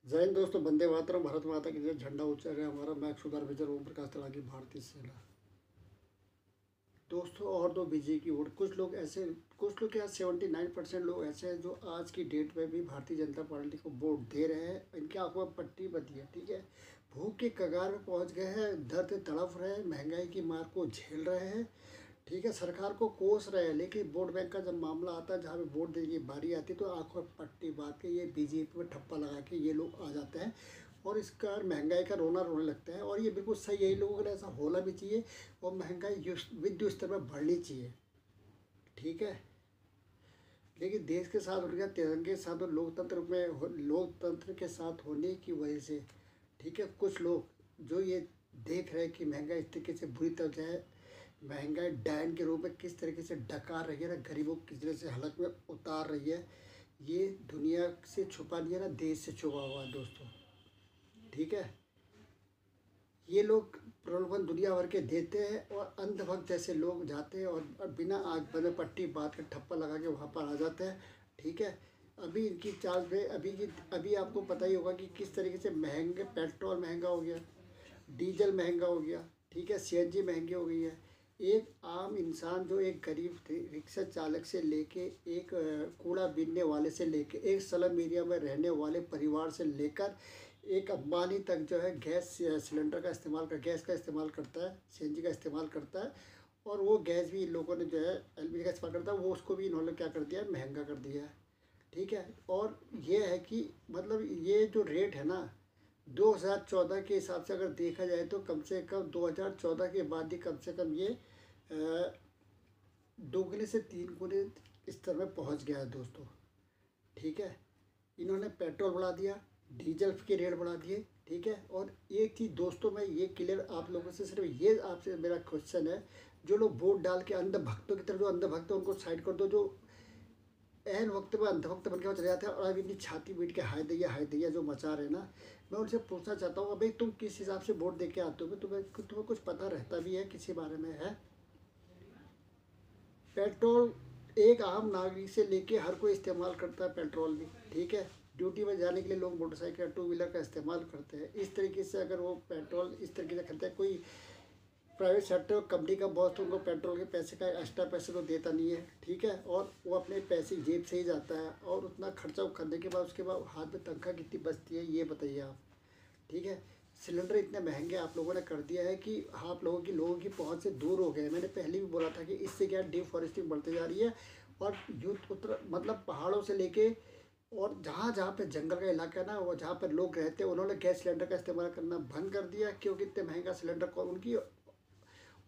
जय हिंद दोस्तों, वंदे मातरम। भारत माता की जय। झंडा ऊंचा है हमारा। मैं सुधार मेजर ओम प्रकाश तड़ागी, भारतीय सेना। दोस्तों, और दो बीजे की वोट। कुछ लोग क्या 79% लोग ऐसे हैं जो आज की डेट में भी भारतीय जनता पार्टी को वोट दे रहे हैं। इनकी आंखों में पट्टी बंधी है, ठीक है। भूख के कगार में पहुंच गए हैं, दर्द तड़प रहे हैं, महंगाई की मार को झेल रहे हैं, ठीक है। सरकार को कोस रहे हैं, लेकिन वोट बैंक का जब मामला आता है, जहाँ पे वोट देने की बारी आती है, तो आंखों में पट्टी बांध के ये बीजेपी में ठप्पा लगा के ये लोग आ जाते हैं और इसका महंगाई का रोना रोने लगता है। और ये बिल्कुल सही, यही लोगों को ऐसा होना भी चाहिए और महंगाई युद्ध स्तर पर बढ़नी चाहिए, ठीक है। लेकिन देश के साथ उनका तिरंगे के साथ और लोकतंत्र के साथ होने की वजह से, ठीक है, कुछ लोग जो ये देख रहे हैं कि महंगाई इस तरीके से बुरी तरह से है, महंगाई डायन के रूप में किस तरीके से डकार रही है ना, गरीबों को किस तरह से हलक में उतार रही है, ये दुनिया से छुपा नहीं है ना, देश से छुपा हुआ है दोस्तों, ठीक है। ये लोग प्रलोभन दुनिया भर के देते हैं और अंधभक्त जैसे लोग जाते हैं और बिना आग बंद पट्टी बांध कर ठप्पा लगा के वहाँ पर आ जाते हैं, ठीक है। अभी इनकी चाल पे अभी आपको पता ही होगा कि किस तरीके से पेट्रोल महंगा हो गया, डीजल महंगा हो गया, ठीक है, सीएनजी महंगी हो गई है। एक आम इंसान जो एक गरीब थे, रिक्शा चालक से लेके एक कूड़ा बीनने वाले से लेके एक स्लम एरिया में रहने वाले परिवार से लेकर एक अंबानी तक जो है गैस सिलेंडर का इस्तेमाल कर गैस का इस्तेमाल करता है, सीएनजी का इस्तेमाल करता है। और वो गैस भी इन लोगों ने जो है एलपीजी का इस्तेमाल करता है, वो उसको भी इन्होंने क्या कर दिया है, महंगा कर दिया है, ठीक है। और ये है कि मतलब ये जो रेट है ना, 2014 के हिसाब से अगर देखा जाए तो कम से कम 2014 के बाद ही कम से कम ये दोगुने से 3 गुने स्तर में पहुंच गया है दोस्तों, ठीक है। इन्होंने पेट्रोल बढ़ा दिया, डीजल के रेट बढ़ा दिए, ठीक है। और एक चीज़ दोस्तों, मैं ये क्लियर आप लोगों से सिर्फ ये आपसे मेरा क्वेश्चन है, जो लोग वोट डाल के अंध भक्तों की तरफ, जो अंध भक्त है उनको साइड कर दो, जो एन वक्त में अंधभक्त बन के वो चले जाते हैं और अभी इतनी छाती पीट के हाय दैया जो मचा रहे ना, मैं उनसे पूछना चाहता हूँ, अभी तुम किस हिसाब से वोट दे के आते हो? तुम्हें कुछ पता रहता भी है किसी बारे में है? पेट्रोल एक आम नागरिक से लेके हर कोई इस्तेमाल करता है पेट्रोल भी, ठीक है। ड्यूटी में जाने के लिए लोग मोटरसाइकिल टू व्हीलर का इस्तेमाल करते हैं। इस तरीके से अगर वो पेट्रोल इस तरीके से खरीदते हैं, कोई प्राइवेट सेक्टर कंपनी का बॉस तो उनको पेट्रोल के पैसे का एक्स्ट्रा पैसे तो देता नहीं है, ठीक है। और वो अपने पैसे जेब से ही जाता है और उतना खर्चा करने के बाद उसके बाद हाथ में तनख्वाह कितनी बचती है ये बताइए आप, ठीक है। सिलेंडर इतने महंगे आप लोगों ने कर दिया है कि आप लोगों की पहुंच से दूर हो गए। मैंने पहले भी बोला था कि इससे क्या डिफॉरेस्टिंग बढ़ती जा रही है और युद्ध उत्तर मतलब पहाड़ों से लेके और जहाँ जहाँ पे जंगल का इलाका है ना, वो जहाँ पर लोग रहते हैं, उन्होंने गैस सिलेंडर का इस्तेमाल करना बंद कर दिया, क्योंकि इतने महंगा सिलेंडर को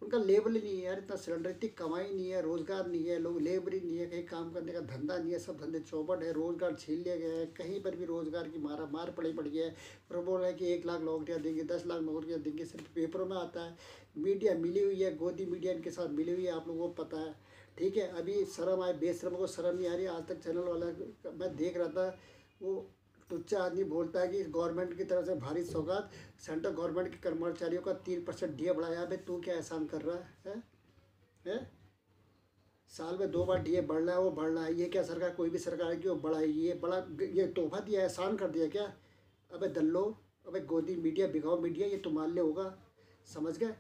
उनका लेवल ही नहीं है यार। इतना सिलेंडर, इतनी कमाई नहीं है, रोज़गार नहीं है, लोग लेबर ही नहीं है, कहीं काम करने का धंधा नहीं है, सब धंधे चौपट है, रोज़गार छीन लिए गए हैं, कहीं पर भी रोज़गार की मार पड़ी है। पर बोल रहे हैं कि 1 लाख नौकरियाँ देंगे, 10 लाख नौकरियाँ देंगे, सिर्फ पेपरों में आता है। मीडिया मिली हुई है, गोदी मीडिया इनके साथ मिली हुई है, आप लोगों को पता है, ठीक है। अभी शर्म आए, बेशर्म को शर्म नहीं आ रही। आज तक चैनल वाला मैं देख रहा था, वो टुच्चा आदमी बोलता है कि गवर्नमेंट की तरफ से भारी सौगात, सेंट्रल गवर्नमेंट के कर्मचारियों का 3% डीए बढ़ाया। भाई तू क्या एहसान कर रहा है? साल में 2 बार डीए बढ़ रहा है, वो बढ़ रहा है, ये क्या सरकार, कोई भी सरकार है कि वो बढ़ाई? ये तोहफा दिया, एहसान कर दिया क्या? अबे दल्लो, अबे गोदी मीडिया, बिगाओ मीडिया, ये तुम्हारे लिए होगा, समझ गए,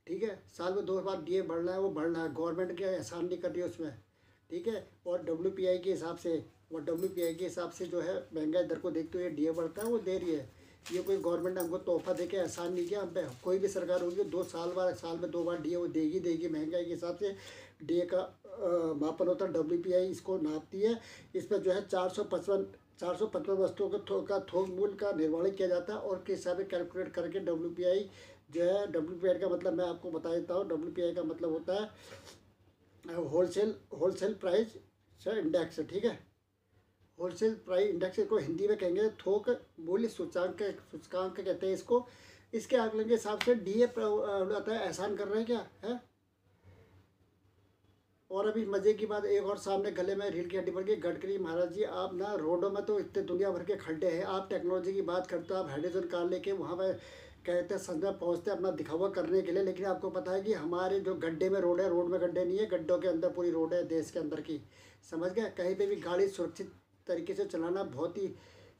ठीक है। साल में 2 बार डीए बढ़ रहा है, वो बढ़ रहा है, गवर्नमेंट क्या एहसान नहीं कर रही है उसमें, ठीक है। और डब्ल्यूपीआई के हिसाब से, जो है महंगाई दर को देखते हुए डीए बढ़ता है, वो दे रही है। ये कोई गवर्नमेंट ने हमको तोहफा दे के एहसान नहीं किया हम पे। कोई भी सरकार होगी 2 साल में 2 बार डीए वो देगी महंगाई के हिसाब से। डीए का मापन होता है, डब्ल्यूपीआई इसको नापती है। इस पर जो है 455 वस्तुओं का थोक मूल्य का निर्माण किया जाता है और किस हिसाब से कैलकुलेट करके डब्ल्यूपीआई जो है, डब्ल्यूपीआई का मतलब मैं आपको बता देता हूँ। डब्ल्यूपीआई का मतलब होता है होलसेल प्राइस इंडेक्स, ठीक है। होलसेल प्राइस इंडेक्स को हिंदी में कहेंगे थोक मूल्य सूचकांक कहते हैं इसको। इसके आकलन के हिसाब से डीए आता है, एहसान कर रहे हैं क्या है। और अभी मजे की बात एक और, सामने गले में रीढ़ की हड्डी पड़ गई। गडकरी महाराज जी, आप ना रोडों में तो इतने दुनिया भर के खड्डे हैं, आप टेक्नोलॉजी की बात करते हो, आप हाइड्रोजन कार लेके वहाँ पर कहते हैं संजय पहुँचते हैं अपना दिखावा करने के लिए, लेकिन आपको पता है कि हमारे जो गड्ढे में रोड है, रोड में गड्ढे नहीं है, गड्ढों के अंदर पूरी रोड है देश के अंदर की, समझ गए। कहीं पे भी गाड़ी सुरक्षित तरीके से चलाना बहुत ही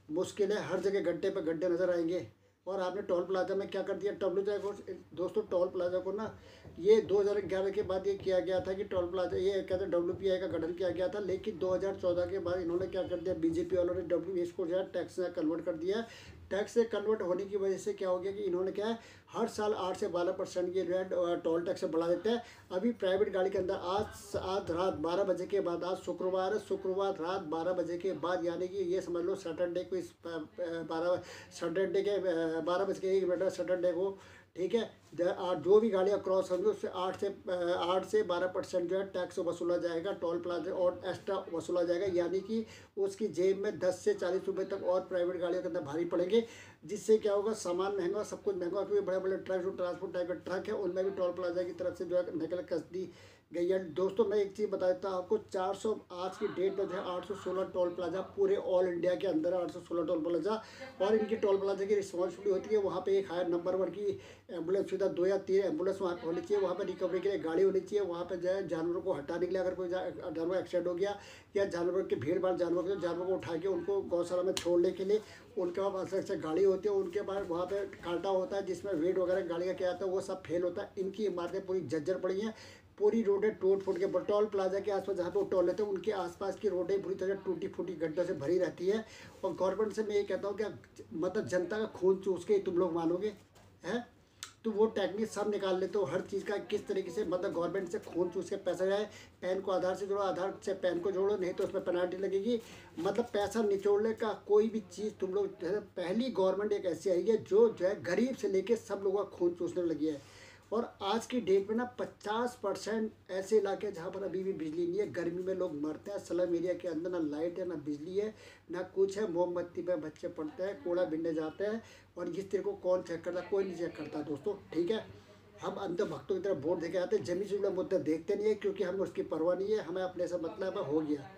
मुश्किल है, हर जगह गड्ढे पे गड्ढे नज़र आएंगे। और आपने टोल प्लाजा में क्या कर दिया, डब्ल्यू को दोस्तों, टोल प्लाजा को ना ये 2011 के बाद ये किया गया था कि टोल प्लाजा, ये कहते हैं WPI का गठन किया गया था, लेकिन 2014 के बाद इन्होंने क्या कर दिया, बीजेपी वालों ने इसको जो है टैक्स में कन्वर्ट कर दिया। टैक्स से कन्वर्ट होने की वजह से क्या हो गया कि इन्होंने क्या है, हर साल 8 से 12% के जो है टोल टैक्स बढ़ा देते हैं। अभी प्राइवेट गाड़ी के अंदर आज रात 12 बजे के बाद, आज शुक्रवार रात 12 बजे के बाद, यानी कि ये समझ लो सैटरडे को, इस 12 बज के 1 मिनट सैटरडे को, ठीक है, जो भी गाड़ियाँ क्रॉस होंगी उससे 8 से 12% जो है टैक्स वसूला जाएगा, टोल प्लाजा और एक्स्ट्रा वसूला जाएगा, यानी कि उसकी जेब में 10 से 40 रुपये तक और प्राइवेट गाड़ियों के अंदर भारी पड़ेंगे। जिससे क्या होगा, सामान महंगा, सब कुछ महंगा, क्योंकि बड़े बड़े ट्रक, जो ट्रांसपोर्ट टाइप के ट्रक है, उनमें भी टोल प्लाजा की तरफ से जो है नकल कस दी गई है। दोस्तों मैं एक चीज़ बता देता हूँ आपको, 400 आज की डेट में जो है 816 टोल प्लाजा पूरे ऑल इंडिया के अंदर है, 816 टोल प्लाजा। और इनकी टोल प्लाजा की रिस्पॉन्सिबिलिटी होती है, वहाँ पे एक हायर नंबर 1 की एम्बुलेंस सुविधा, 2 या 3 एम्बुलेंस वहाँ पर होनी चाहिए, वहाँ पर रिकवरी के लिए गाड़ी होनी चाहिए, वहाँ पर जो है जानवरों को हटाने के लिए, अगर कोई जानवर एक्सीडेंट हो गया या जानवरों की भीड़ भाड़ जानवरों को उठा के उनको गौशाला में छोड़ने के लिए उनके पास अलग से गाड़ी होती है। उनके पास वहाँ पे कांटा होता है जिसमें वेट वगैरह गाड़ी का क्या आता है, वो सब फेल होता है। इनकी इमारतें पूरी जर्जर पड़ी हैं, पूरी रोडें टूट फूट के, टोल प्लाजा के आसपास जहाँ पे वो टोल लेते हैं उनके आसपास की रोडें पूरी तरह टूटी फूटी गड्ढों से भरी रहती है। और गवर्नमेंट से मैं ये कहता हूँ कि मतलब जनता का खून चूस के तुम लोग मानोगे हैं, तो वो टेक्निक सब निकाल लेते हो हर चीज़ का, किस तरीके से मतलब गवर्नमेंट से खून चूस के पैसा जाए। पैन को आधार से जोड़ो, आधार से पैन को जोड़ो, नहीं तो उसमें पेनाल्टी लगेगी। मतलब पैसा निचोड़ने का कोई भी चीज़ तुम लोग, पहली गवर्नमेंट एक ऐसी आई है जो है गरीब से लेके सब लोगों का खून चूसने लगी है। और आज की डेट में ना 50% ऐसे इलाके जहाँ पर अभी भी बिजली नहीं है, गर्मी में लोग मरते हैं, स्लम एरिया के अंदर ना लाइट है, ना बिजली है, ना कुछ है, मोमबत्ती पे बच्चे पड़ते हैं, कूड़ा बिनने जाते हैं। और इस तरह को कौन चेक करता, कोई नहीं चेक करता दोस्तों, ठीक है। हम अंध भक्तों की तरह वोट देके आते हैं, जमीन से जुड़ा मुद्दा देखते नहीं है, क्योंकि हमें उसकी परवाह नहीं है, हमें अपने से मतलब हो गया,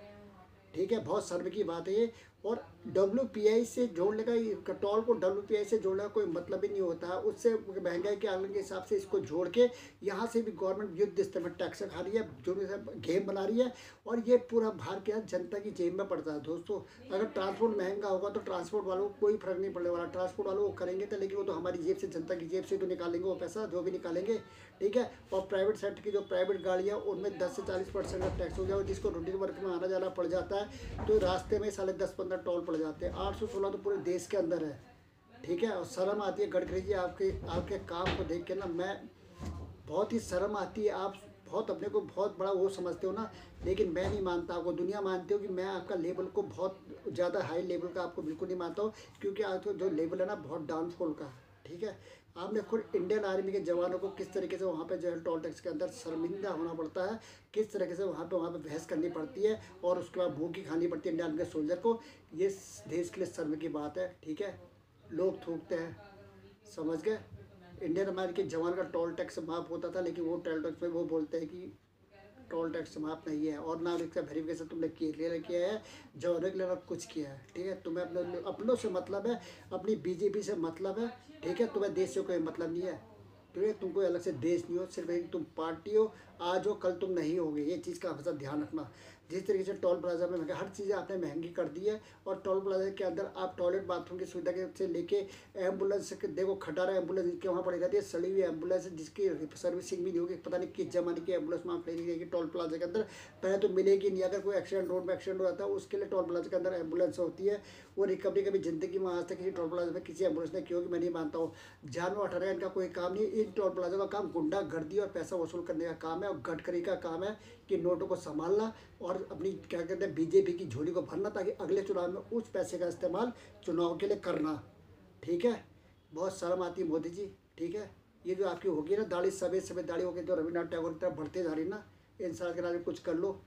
ठीक है। बहुत शर्म की बात है ये। और WPI से जोड़ने का, टोल को WPI से जोड़ने का कोई मतलब ही नहीं होता है। उससे महंगाई के आंकड़े के हिसाब से इसको जोड़ के यहाँ से भी गवर्नमेंट युद्ध स्तर में टैक्स खा रही है, जो गेम बना रही है। और ये पूरा भार क्या जनता की जेब में पड़ता है दोस्तों। अगर ट्रांसपोर्ट महंगा होगा तो ट्रांसपोर्ट वालों को कोई फर्क नहीं पड़ने वाला, ट्रांसपोर्ट वालों को करेंगे तो, लेकिन वो तो हमारी जेब से, जनता की जेब से तो निकालेंगे वो पैसा, जो भी निकालेंगे, ठीक है। और प्राइवेट सेक्टर की जो प्राइवेट गाड़ियाँ, उनमें 10 से 40% का टैक्स हो गया, और जिसको रूटीन वर्क में आना जाना पड़ जाता है तो रास्ते में साले 10-15 टोल पड़ जाते हैं। 816 तो पूरे देश के अंदर है, ठीक है। और शर्म आती है गडकरी जी, आपके काम को देख के ना, मैं बहुत ही शर्म आती है। आप बहुत अपने को बहुत बड़ा वो समझते हो ना, लेकिन मैं नहीं मानता आपको, दुनिया मानती हो कि मैं आपका लेवल को बहुत ज़्यादा हाई लेवल का आपको बिल्कुल नहीं मानता हूँ, क्योंकि आज तो जो लेवल है ना बहुत डाउनफॉल का, ठीक है। आपने खुद इंडियन आर्मी के जवानों को किस तरीके से वहाँ पे जो है टोल टैक्स के अंदर शर्मिंदा होना पड़ता है, किस तरीके से वहाँ पे बहस करनी पड़ती है, और उसके बाद भूखी खानी पड़ती है इंडियन आर्मी के सोल्जर को। ये देश के लिए शर्म की बात है, ठीक है। लोग थूकते हैं, समझ गए। इंडियन आर्मी के जवान का टोल टैक्स माफ़ होता था, लेकिन वो टोल टैक्स में वो बोलते हैं कि टोल टैक्स समाप्त नहीं है, और नागरिक का वेरिफिकेशन तुमने क्लियर किया है, जवानों के लिए कुछ किया है, ठीक है। तुम्हें अपनों से मतलब है, अपनी बीजेपी से मतलब है, ठीक है। तुम्हें देश से कोई मतलब नहीं है, ठीक है। तुम कोई अलग से देश नहीं हो, सिर्फ एक तुम पार्टी हो, आज हो कल तुम नहीं होगे, ये चीज़ का हमेशा ध्यान रखना। जिस तरीके से टोल प्लाजा में महंगा, हर चीज़ें आपने महंगी कर दी है। और टोल प्लाजा के अंदर आप टॉयलेट बाथरूम की सुविधा के से लेके एम्बुलेंस, देखो खटारा एम्बुलेंस के वहाँ पड़ी रहती है, सड़ी हुई एम्बुलेंस जिसकी सर्विसिंग भी नहीं होगी, पता नहीं किस जमाने की एम्बुलेंस वहाँ खड़ी रहेगी टोल प्लाजा के अंदर, पहले तो मिलेगी नहीं। अगर कोई एक्सीडेंट, रोड में एक्सीडेंट हो जाता है, उसके लिए टोल प्लाजा के अंदर एम्बुलेंस होती है। वो रिकवरी कभी ज़िंदगी में आज तक किसी टोल प्लाजा में किसी एम्बुलेंस ने की होगी, मैं नहीं मानता हूँ। जानवर हटाना इनका कोई काम नहीं, इन टोल प्लाजा का काम गुंडागर्दी और पैसा वसूल करने का काम है। और गडकरी का काम है कि नोटों को संभालना और अपनी क्या कहते हैं बीजेपी की झोली को भरना, ताकि अगले चुनाव में उस पैसे का इस्तेमाल चुनाव के लिए करना, ठीक है। बहुत शर्म आती है मोदी जी, ठीक है। ये जो आपकी होगी ना दाढ़ी, सफ़ेद सफ़ेद दाढ़ी होगी, जो रविन्द्रनाथ टैगोर की तरफ बढ़ते जा रही ना, इंसान के राज कुछ कर लो।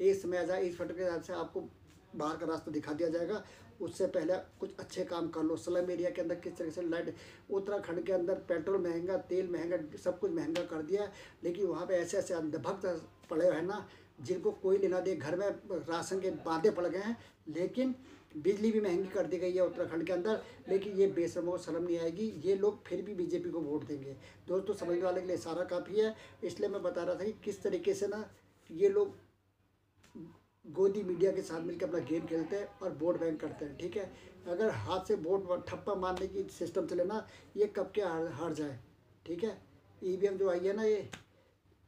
एक समय आ जाए, इस फटके के हिसाब से आपको बाहर का रास्ता दिखा दिया जाएगा। उससे पहले कुछ अच्छे काम कर लो। स्लम एरिया के अंदर किस तरह से लाइट, उत्तराखंड के अंदर पेट्रोल महंगा, तेल महंगा, सब कुछ महंगा कर दिया है, लेकिन वहाँ पे ऐसे ऐसे अंधभक्त पड़े हैं ना, जिनको कोई लेना दे, घर में राशन के बांधे पड़ गए हैं। लेकिन बिजली भी महंगी कर दी गई है उत्तराखंड के अंदर, लेकिन ये बेशर्मों को शर्म नहीं आएगी, ये लोग फिर भी बीजेपी को वोट देंगे। दोस्तों समझने वाले के लिए सारा काफ़ी है, इसलिए मैं बता रहा था कि किस तरीके से ना ये लोग गोदी मीडिया के साथ मिलकर अपना गेम खेलते हैं और वोट बैंक करते हैं, ठीक है। अगर हाथ से वोट ठप्पा मारने की सिस्टम चले ना, ये कब के हार जाए, ठीक है। ईवीएम जो आई है ना, ये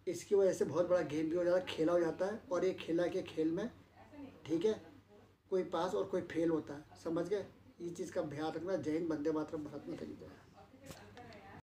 इसकी वजह से बहुत बड़ा गेम भी हो जाता है, खेला हो जाता है, और ये खेला के खेल में, ठीक है, कोई पास और कोई फेल होता है, समझ गए। इस चीज़ का ध्यान रखना। जय हिंद, वंदे मातरम, भारत माता की जय।